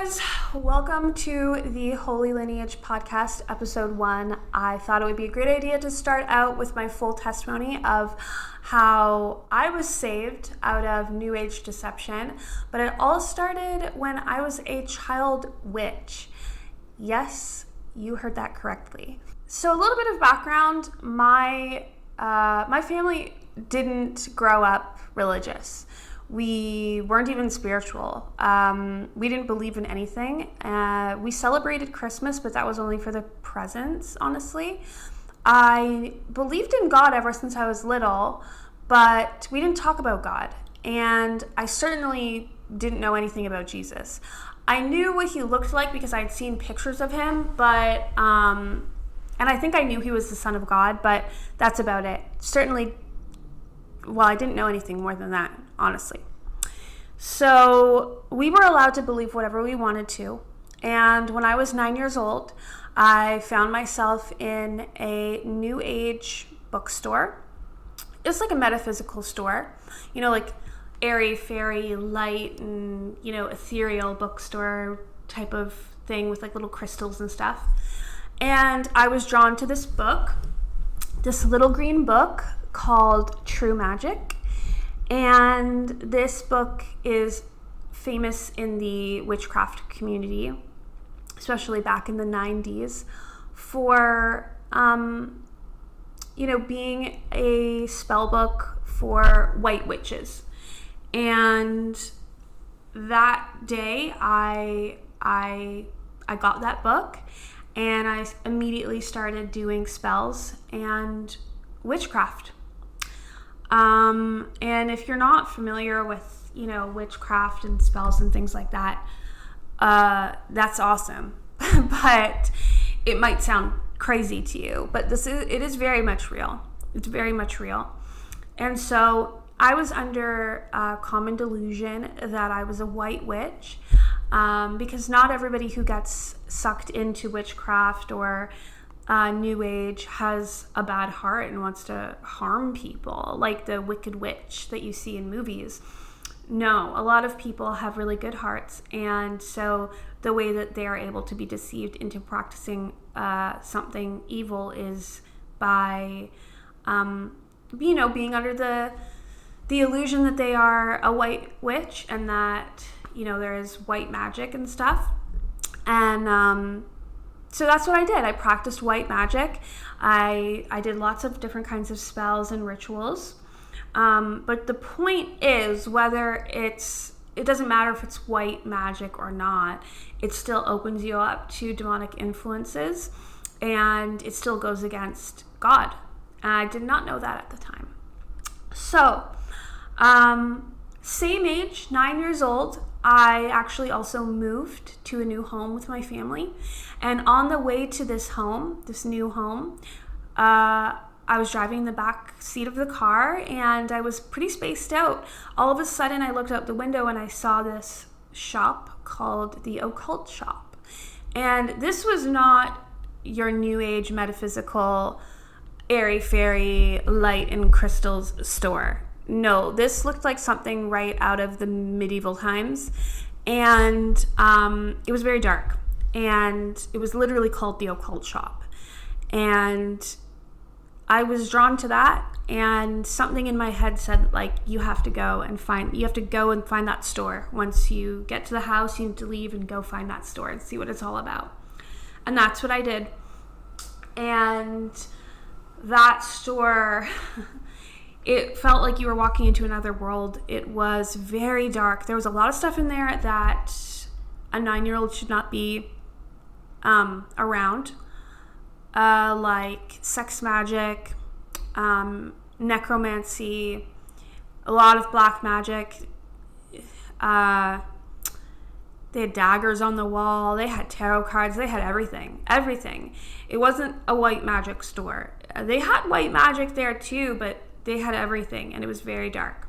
guys, welcome to the Holy Lineage podcast, episode 1. I thought it would be a great idea to start out with my full testimony of how I was saved out of New Age deception, but it all started when I was a child witch. Yes, you heard that correctly. So a little bit of background, my family didn't grow up religious. We weren't even spiritual. We didn't believe in anything. We celebrated Christmas, but that was only for the presents, honestly. I believed in God ever since I was little, but we didn't talk about God. And I certainly didn't know anything about Jesus. I knew what he looked like because I'd seen pictures of him, but and I think I knew he was the Son of God, but that's about it. Certainly, well, I didn't know anything more than that, honestly. So we were allowed to believe whatever we wanted to. And when I was 9 years old, I found myself in a New Age bookstore. It's like a metaphysical store, like airy, fairy, light, and, ethereal bookstore type of thing with like little crystals and stuff. And I was drawn to this book, this little green book called True Magic. And this book is famous in the witchcraft community, especially back in the 90s, for, being a spell book for white witches. And that day I got that book, and I immediately started doing spells and witchcraft. And if you're not familiar with, witchcraft and spells and things like that, that's awesome. But it might sound crazy to you, but it is very much real. It's very much real. And so I was under a common delusion that I was a white witch, because not everybody who gets sucked into witchcraft or New Age has a bad heart and wants to harm people, like the Wicked Witch that you see in movies. No, a lot of people have really good hearts, and so the way that they are able to be deceived into practicing something evil is by, being under the illusion that they are a white witch and that, there is white magic and stuff. And so that's what I did. I practiced white magic. I did lots of different kinds of spells and rituals. But the point is, it doesn't matter if it's white magic or not, it still opens you up to demonic influences, and it still goes against God. And I did not know that at the time. So, same age, 9 years old, I actually also moved to a new home with my family. And on the way to this new home, I was driving in the back seat of the car, and I was pretty spaced out. All of a sudden, I looked out the window and I saw this shop called the Occult Shop. And this was not your New Age metaphysical, airy-fairy, light and crystals store. No, this looked like something right out of the medieval times. And it was very dark. And it was literally called the Occult Shop. And I was drawn to that, and something in my head said, you have to go and find that store. Once you get to the house, you need to leave and go find that store and see what it's all about. And that's what I did. And that store, it felt like you were walking into another world. It was very dark. There was a lot of stuff in there that a 9-year-old should not be around. Like sex magic, necromancy, a lot of black magic. They had daggers on the wall. They had tarot cards. They had everything. It wasn't a white magic store. They had white magic there too, but they had everything, and it was very dark.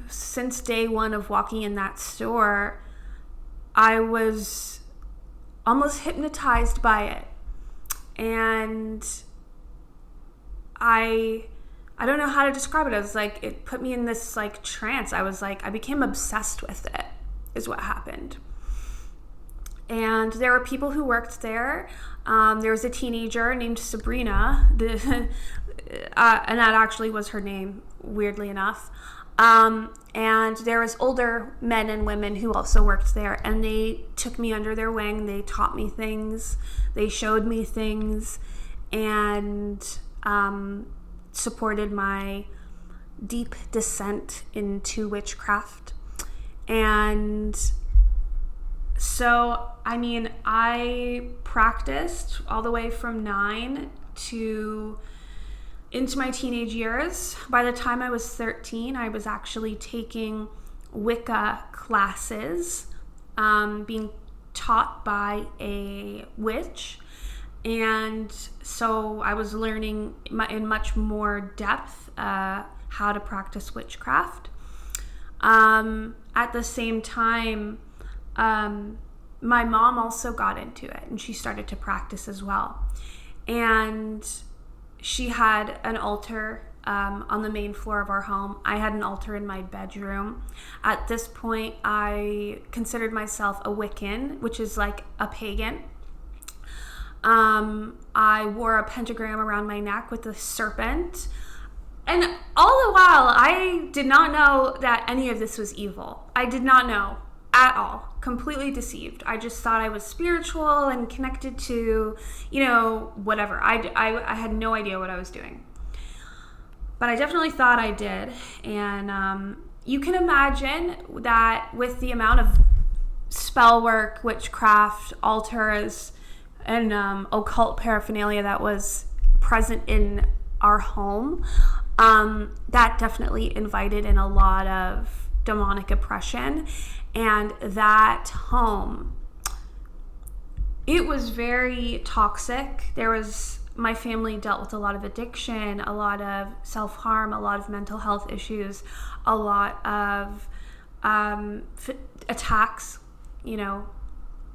Since day one of walking in that store, I was almost hypnotized by it. And I don't know how to describe it. I was like, it put me in this trance. I became obsessed with it, is what happened. And there were people who worked there. There was a teenager named Sabrina, and that actually was her name, weirdly enough. And there was older men and women who also worked there, and they took me under their wing. They taught me things, they showed me things, and supported my deep descent into witchcraft. And so, I mean, I practiced all the way from 9 to into my teenage years. By the time I was 13, I was actually taking Wicca classes, being taught by a witch. And so I was learning in much more depth how to practice witchcraft. At the same time, my mom also got into it, and she started to practice as well. And she had an altar on the main floor of our home. I had an altar in my bedroom. At this point, I considered myself a Wiccan, which is like a pagan. I wore a pentagram around my neck with a serpent. And all the while, I did not know that any of this was evil. I did not know at all. Completely deceived. I just thought I was spiritual and connected to, whatever. I had no idea what I was doing. But I definitely thought I did. And you can imagine that with the amount of spell work, witchcraft, altars, and occult paraphernalia that was present in our home, that definitely invited in a lot of demonic oppression. And that home, it was very toxic. My family dealt with a lot of addiction, a lot of self-harm, a lot of mental health issues, a lot of attacks,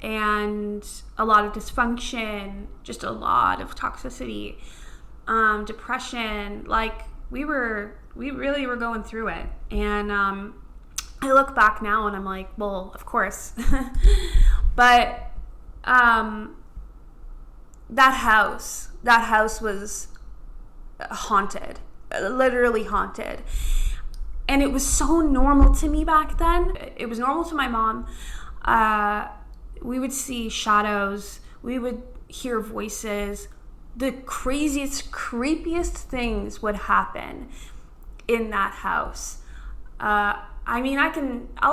and a lot of dysfunction, just a lot of toxicity, depression. Like we really were going through it. And I look back now and I'm like, well, of course. But that house was haunted, literally haunted. And it was so normal to me back then. It was normal to my mom. We would see shadows. We would hear voices. The craziest, creepiest things would happen in that house. I'll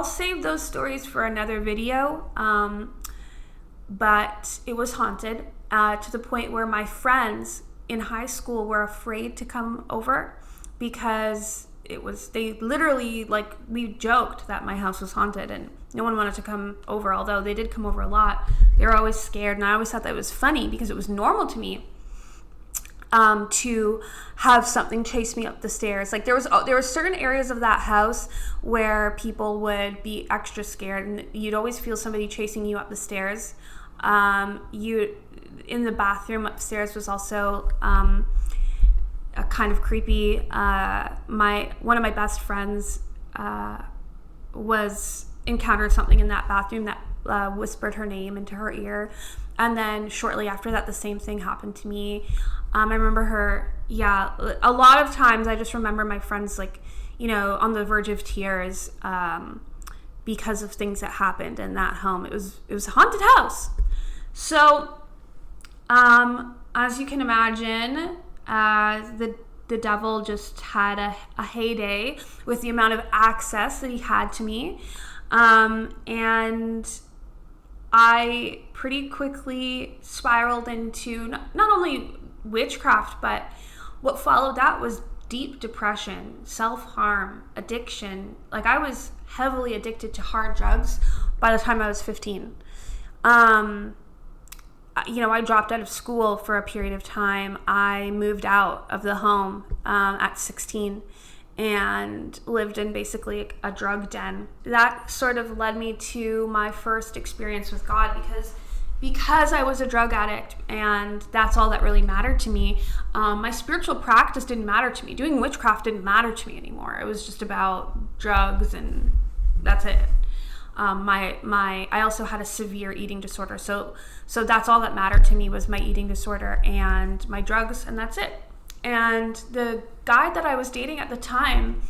save those stories for another video. But it was haunted to the point where my friends in high school were afraid to come over because they literally, like, we joked that my house was haunted and no one wanted to come over, although they did come over a lot. They were always scared, and I always thought that it was funny because it was normal to me to have something chase me up the stairs. Like there were certain areas of that house where people would be extra scared, and you'd always feel somebody chasing you up the stairs. In the bathroom upstairs was also a kind of creepy. One of my best friends encountered something in that bathroom that whispered her name into her ear, and then shortly after that, the same thing happened to me. I remember her. Yeah, a lot of times I just remember my friends on the verge of tears because of things that happened in that home. It was a haunted house. So, as you can imagine, the devil just had a heyday with the amount of access that he had to me. And I pretty quickly spiraled into not only witchcraft, but what followed that was deep depression, self-harm, addiction. Like I was heavily addicted to hard drugs by the time I was 15. I dropped out of school for a period of time. I moved out of the home at 16 and lived in basically a drug den. That sort of led me to my first experience with God because I was a drug addict and that's all that really mattered to me. My spiritual practice didn't matter to me. Doing witchcraft didn't matter to me anymore. It was just about drugs and that's it. I also had a severe eating disorder. So that's all that mattered to me was my eating disorder and my drugs, and that's it. And the guy that I was dating at the time,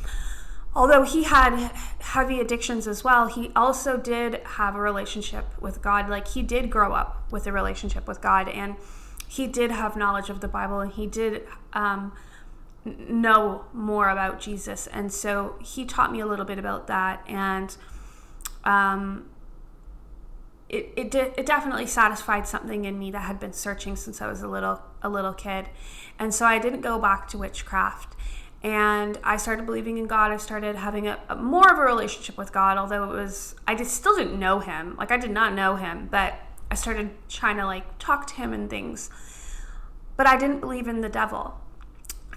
although he had heavy addictions as well, he also did have a relationship with God. Like, he did grow up with a relationship with God, and he did have knowledge of the Bible, and he did know more about Jesus. And so he taught me a little bit about that, and it definitely satisfied something in me that had been searching since I was a little kid. And so I didn't go back to witchcraft, and I started believing in God. I started having a more of a relationship with God, although I still didn't know him. Like, I did not know him, but I started trying to like talk to him and things. But I didn't believe in the devil.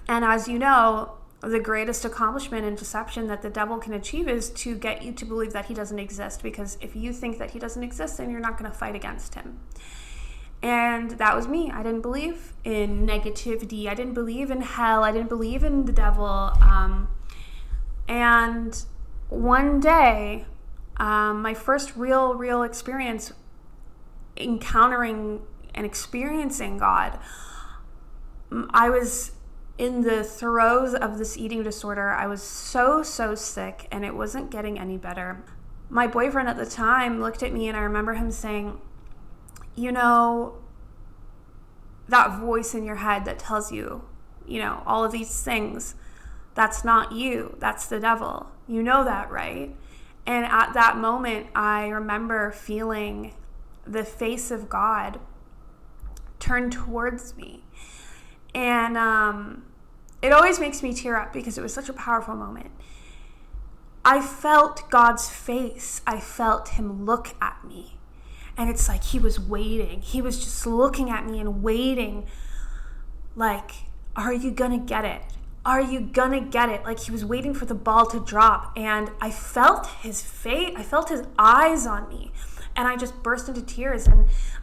And as you know, the greatest accomplishment in deception that the devil can achieve is to get you to believe that he doesn't exist, because if you think that he doesn't exist, then you're not going to fight against him. And that was me. I didn't believe in negativity. I didn't believe in hell. I didn't believe in the devil. And one day, my first real experience encountering and experiencing God, I was in the throes of this eating disorder. I was so sick, and it wasn't getting any better. My boyfriend at the time looked at me, and I remember him saying, you know, that voice in your head that tells you, all of these things, that's not you, that's the devil. You know that, right? And at that moment, I remember feeling the face of God turn towards me. And it always makes me tear up because it was such a powerful moment. I felt God's face. I felt him look at me. And it's like he was waiting. He was just looking at me and waiting. Like, are you going to get it? Are you going to get it? Like, he was waiting for the ball to drop. And I felt his face. I felt his eyes on me. And I just burst into tears.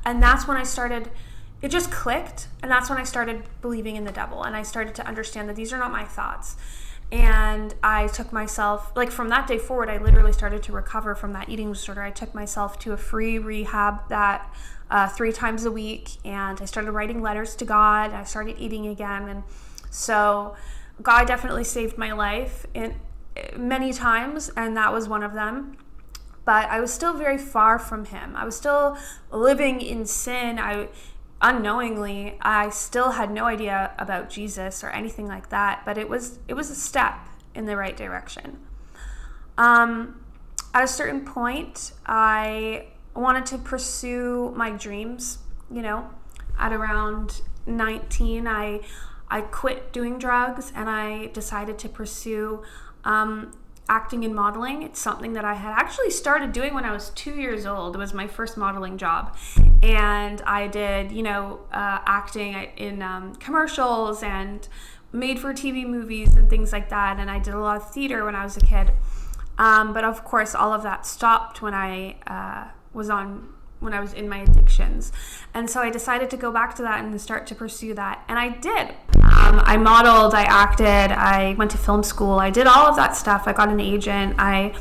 And that's when I started, it just clicked. And that's when I started believing in the devil. And I started to understand that these are not my thoughts. And I took myself, like, from that day forward, I literally started to recover from that eating disorder. I took myself to a free rehab that 3 times a week, and I started writing letters to God. I started eating again. And so God definitely saved my life many times, and that was one of them. But I was still very far from him. I was still living in sin. Unknowingly, I still had no idea about Jesus or anything like that, but it was a step in the right direction. At a certain point, I wanted to pursue my dreams. At around 19, I quit doing drugs, and I decided to pursue acting and modeling. It's something that I had actually started doing when I was 2 years old. It was my first modeling job. And I did, acting in commercials and made for TV movies and things like that. And I did a lot of theater when I was a kid. But of course, all of that stopped when I was in my addictions. And so I decided to go back to that and start to pursue that. And I did. I modeled, I acted, I went to film school. I did all of that stuff. I got an agent. I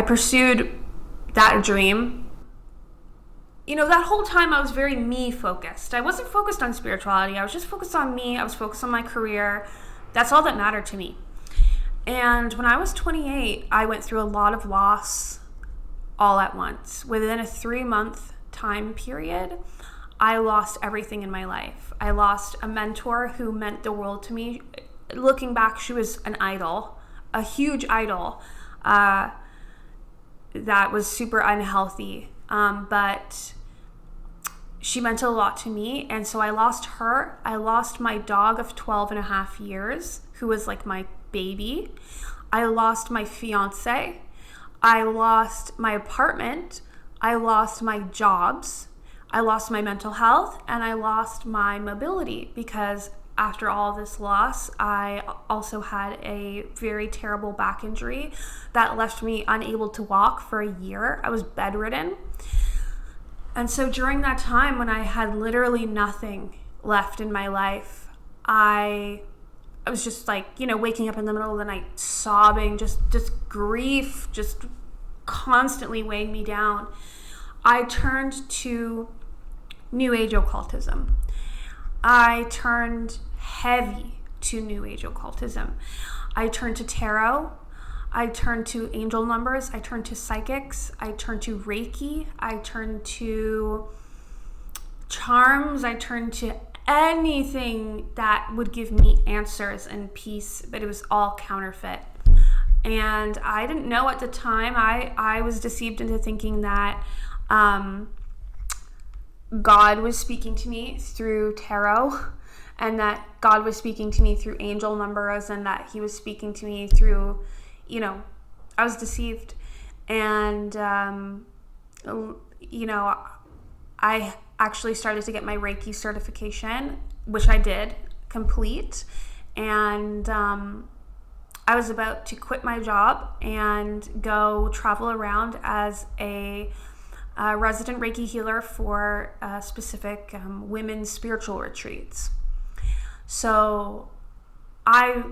pursued that dream. That whole time I was very me focused. I wasn't focused on spirituality. I was just focused on me. I was focused on my career. That's all that mattered to me. And when I was 28, I went through a lot of loss all at once. Within a 3-month time period, I lost everything in my life. I lost a mentor who meant the world to me. Looking back, she was an idol, a huge idol that was super unhealthy. But she meant a lot to me. And so I lost her. I lost my dog of 12 and a half years, who was like my baby. I lost my fiance. I lost my apartment. I lost my jobs. I lost my mental health, and I lost my mobility, because after all this loss, I also had a very terrible back injury that left me unable to walk for a year. I was bedridden. And so during that time, when I had literally nothing left in my life, I was just like, waking up in the middle of the night sobbing, just grief, just constantly weighing me down, I turned to New Age occultism. I turned heavy to New Age occultism. I turned to tarot. I turned to angel numbers. I turned to psychics. I turned to Reiki. I turned to charms. I turned to anything that would give me answers and peace, but it was all counterfeit. And I didn't know at the time. I was deceived into thinking that God was speaking to me through tarot, and that God was speaking to me through angel numbers, and that he was speaking to me through, I was deceived. And, I actually started to get my Reiki certification, which I did complete. And I was about to quit my job and go travel around as a resident Reiki healer for specific women's spiritual retreats. So I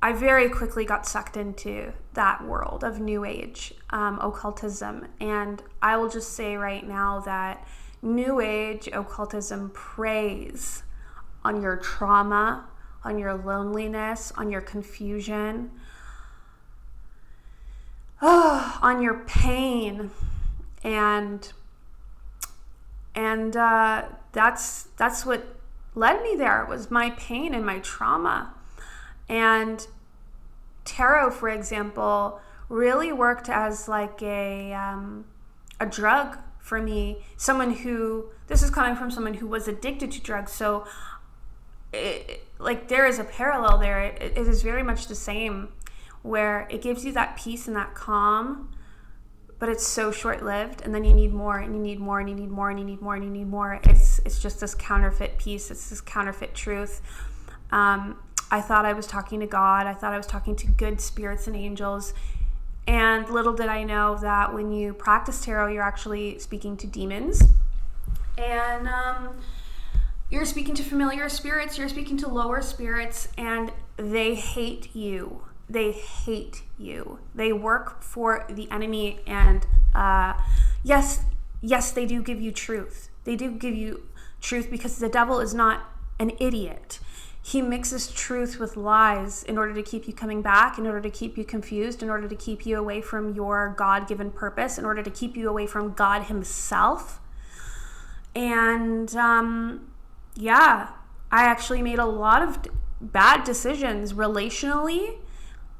very quickly got sucked into that world of New Age occultism. And I will just say right now that New Age occultism preys on your trauma, on your loneliness, on your confusion, on your pain. And that's what led me there. It was my pain and my trauma. And tarot, for example, really worked as like a drug for me. This is coming from someone who was addicted to drugs. So there is a parallel there. It is very much the same, where it gives you that peace and that calm, but it's so short-lived, and then you need more, and you need more, and you need more, and you need more, and you need more. It's just this counterfeit peace. It's this counterfeit truth. I thought I was talking to God. I thought I was talking to good spirits and angels. And little did I know that when you practice tarot, you're actually speaking to demons. And you're speaking to familiar spirits. You're speaking to lower spirits. And they hate you. They hate you. They work for the enemy. And yes, they do give you truth. They do give you truth, because the devil is not an idiot. He mixes truth with lies in order to keep you coming back, in order to keep you confused, in order to keep you away from your God-given purpose, in order to keep you away from God himself. And I actually made a lot of bad decisions relationally,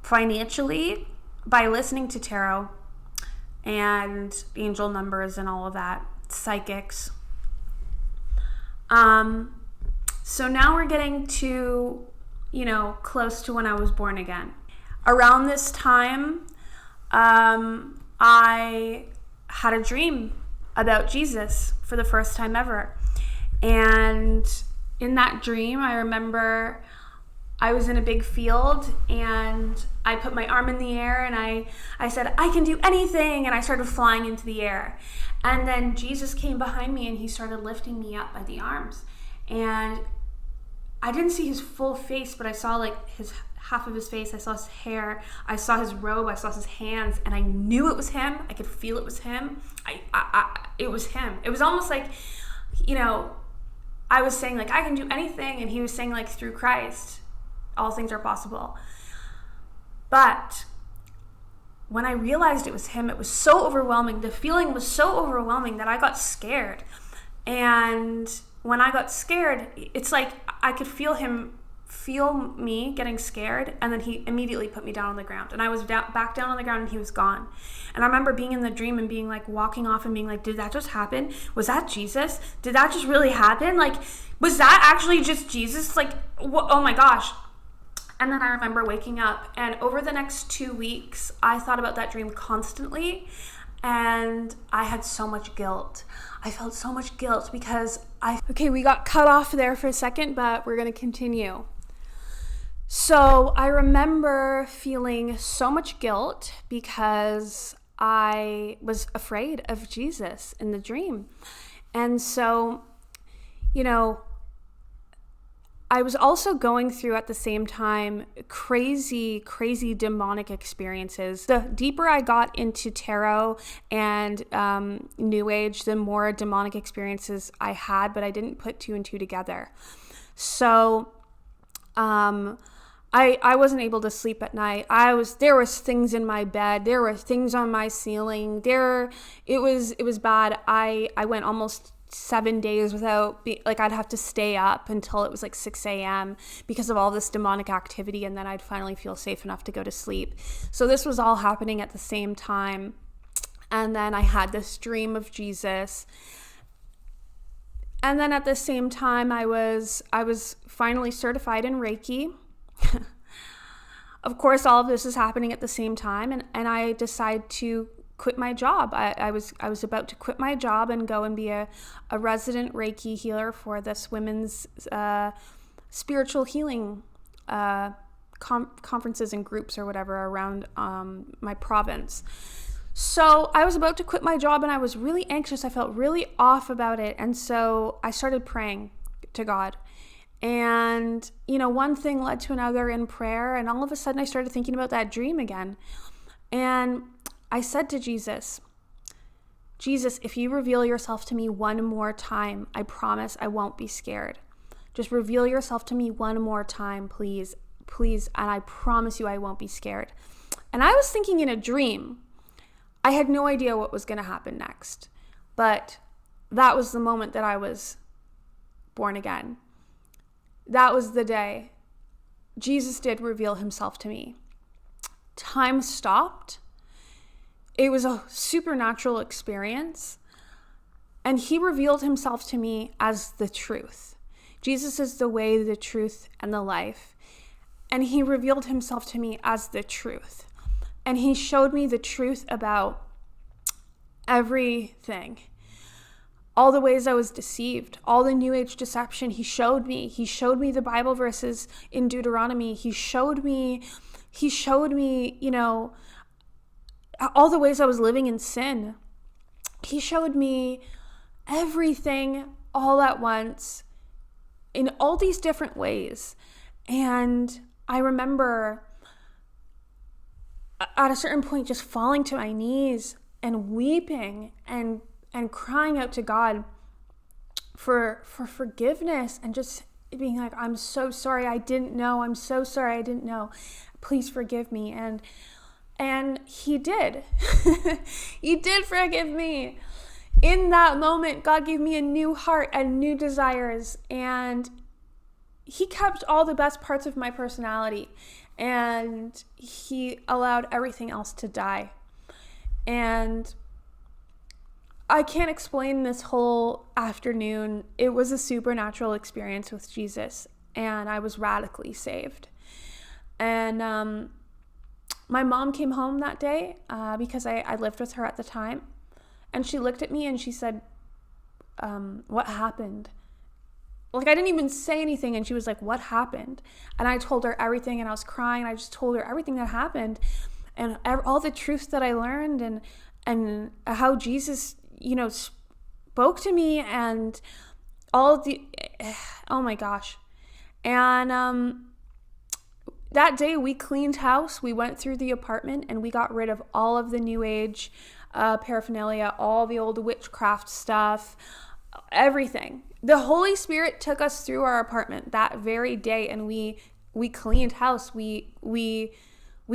financially, by listening to tarot and angel numbers and all of that, psychics. So now we're getting to, close to when I was born again. Around this time, I had a dream about Jesus for the first time ever. And in that dream, I remember I was in a big field, and I put my arm in the air, and I said, I can do anything. And I started flying into the air. And then Jesus came behind me, and he started lifting me up by the arms. And I didn't see his full face, but I saw half of his face. I saw his hair. I saw his robe. I saw his hands, and I knew it was him. I could feel it was him. It was him. It was almost like, I was saying I can do anything, and he was saying through Christ, all things are possible. But when I realized it was him, it was so overwhelming. The feeling was so overwhelming that I got scared. And when I got scared, it's like I could feel him feel me getting scared, and then he immediately put me down on the ground. And I was back down on the ground, and he was gone. And I remember being in the dream and being walking off and being did that just happen? Was that Jesus? Did that just really happen? Was that actually just Jesus? Oh my gosh. And then I remember waking up, and over the next 2 weeks, I thought about that dream constantly, and I had so much guilt. I felt so much guilt because Okay, we got cut off there for a second, but we're going to continue. So I remember feeling so much guilt because I was afraid of Jesus in the dream. And so, I was also going through at the same time crazy, crazy demonic experiences. The deeper I got into tarot and New Age, the more demonic experiences I had, but I didn't put two and two together. So I wasn't able to sleep at night. There was things in my bed. There were things on my ceiling. It was bad. I went almost 7 days without I'd have to stay up until it was 6 a.m. because of all this demonic activity, and then I'd finally feel safe enough to go to sleep. So this was all happening at the same time. And then I had this dream of Jesus. And then at the same time, I was finally certified in Reiki. Of course, all of this is happening at the same time, and I decide to quit my job. I was about to quit my job and go and be a resident Reiki healer for this women's spiritual healing conferences and groups or whatever around my province. So I was about to quit my job and I was really anxious. I felt really off about it. And so I started praying to God. And, one thing led to another in prayer. And all of a sudden I started thinking about that dream again. And I said to Jesus, if you reveal yourself to me one more time, I promise I won't be scared. Just reveal yourself to me one more time, please, please. And I promise you I won't be scared. And I was thinking in a dream. I had no idea what was going to happen next. But that was the moment that I was born again. That was the day Jesus did reveal himself to me. Time stopped. It was a supernatural experience. And he revealed himself to me as the truth. Jesus is the way, the truth, and the life. And he revealed himself to me as the truth. And he showed me the truth about everything. All the ways I was deceived, all the New Age deception, he showed me. He showed me the Bible verses in Deuteronomy. He showed me, all the ways I was living in sin. He showed me everything all at once in all these different ways. And I remember at a certain point just falling to my knees and weeping and crying out to God for forgiveness and just being like, I'm so sorry I didn't know. I'm so sorry I didn't know. Please forgive me. And he did. He did forgive me. In that moment, God gave me a new heart and new desires, and he kept all the best parts of my personality. And he allowed everything else to die. And I can't explain this whole afternoon. It was a supernatural experience with Jesus, and I was radically saved. And my mom came home that day because I lived with her at the time. And she looked at me and she said, what happened? I didn't even say anything, and she was like, what happened? And I told her everything, and I was crying. I just told her everything that happened and all the truths that I learned and how Jesus, spoke to me and all the, oh my gosh. And that day we cleaned house. We went through the apartment and we got rid of all of the New Age paraphernalia, all the old witchcraft stuff, everything. The Holy Spirit took us through our apartment that very day, and we cleaned house. We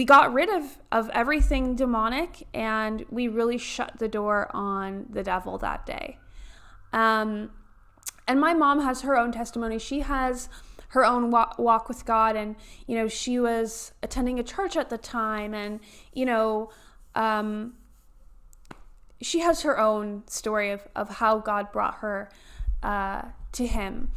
got rid of everything demonic, and we really shut the door on the devil that day. And my mom has her own testimony. She has her own walk with God, and she was attending a church at the time, and she has her own story of how God brought her to him.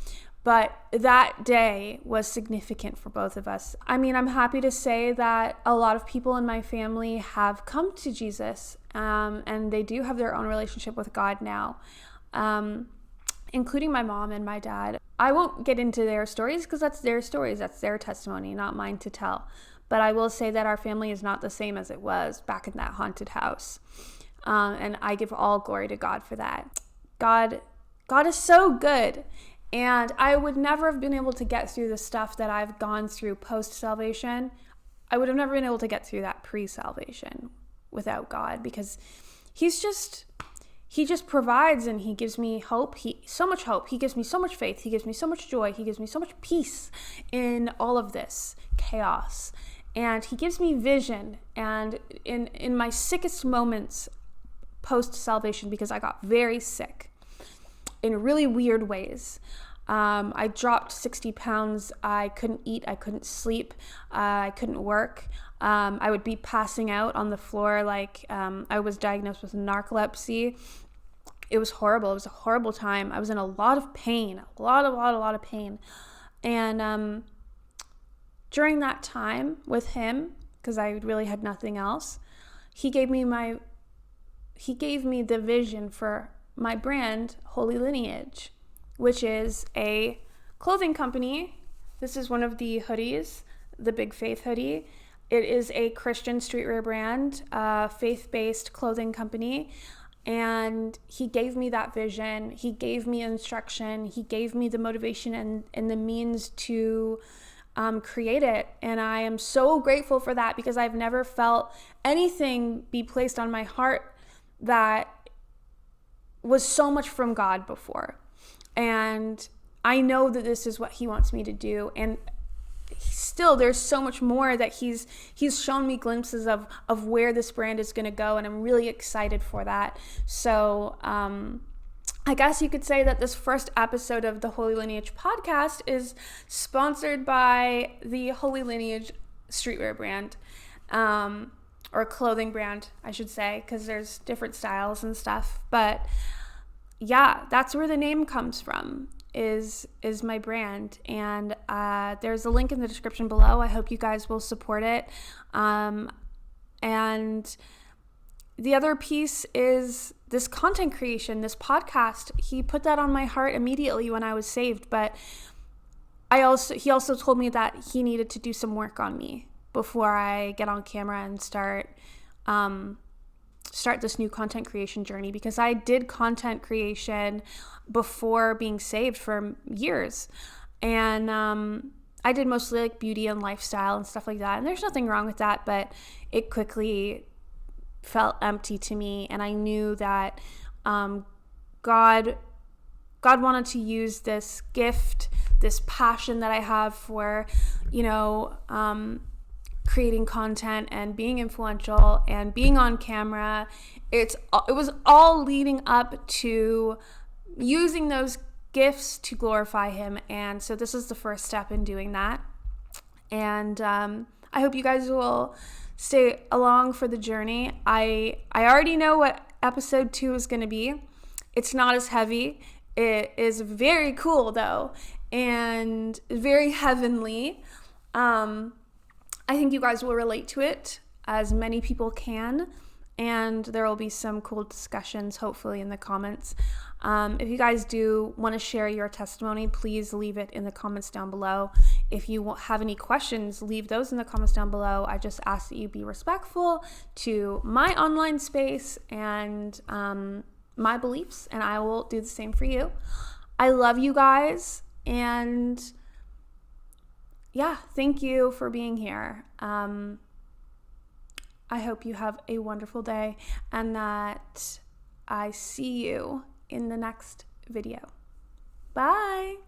But that day was significant for both of us. I mean, I'm happy to say that a lot of people in my family have come to Jesus, and they do have their own relationship with God now, including my mom and my dad. I won't get into their stories because that's their stories, that's their testimony, not mine to tell. But I will say that our family is not the same as it was back in that haunted house. And I give all glory to God for that. God is so good. And I would never have been able to get through the stuff that I've gone through post-salvation. I would have never been able to get through that pre-salvation without God, because he just provides, and he gives me hope. So much hope. He gives me so much faith. He gives me so much joy. He gives me so much peace in all of this chaos. And he gives me vision. And in my sickest moments post-salvation, because I got very sick in really weird ways. I dropped 60 pounds. I couldn't eat. I couldn't sleep. I couldn't work. I would be passing out on the floor like I was diagnosed with narcolepsy. It was horrible. It was a horrible time. I was in a lot of pain, a lot of pain. And during that time with him, because I really had nothing else, he gave me the vision for my brand, Holy Lineage, which is a clothing company. This is one of the hoodies, the Big Faith hoodie. It is a Christian streetwear brand, faith-based clothing company. And he gave me that vision. He gave me instruction. He gave me the motivation and the means to create it. And I am so grateful for that, because I've never felt anything be placed on my heart that was so much from God before. And I know that this is what he wants me to do. And still, there's so much more that he's shown me glimpses of where this brand is going to go. And I'm really excited for that. So I guess you could say that this first episode of the Holy Lineage podcast is sponsored by the Holy Lineage streetwear brand. Or clothing brand, I should say, because there's different styles and stuff. But yeah, that's where the name comes from, is my brand. And there's a link in the description below. I hope you guys will support it. And the other piece is this content creation, this podcast. He put that on my heart immediately when I was saved. But he also told me that he needed to do some work on me before I get on camera and start this new content creation journey, because I did content creation before being saved for years. And I did mostly like beauty and lifestyle and stuff like that. And there's nothing wrong with that, but it quickly felt empty to me. And I knew that God wanted to use this gift, this passion that I have for, creating content and being influential and being on camera. It was all leading up to using those gifts to glorify him. And so this is the first step in doing that. And I hope you guys will stay along for the journey. I already know what episode 2 is going to be. It's not as heavy. It is very cool though, and very heavenly. I think you guys will relate to it, as many people can, and there will be some cool discussions hopefully in the comments. If you guys do want to share your testimony, please leave it in the comments down below. If you have any questions, leave those in the comments down below. I just ask that you be respectful to my online space and my beliefs, and I will do the same for you. I love you guys, and yeah, thank you for being here. I hope you have a wonderful day, and that I see you in the next video. Bye.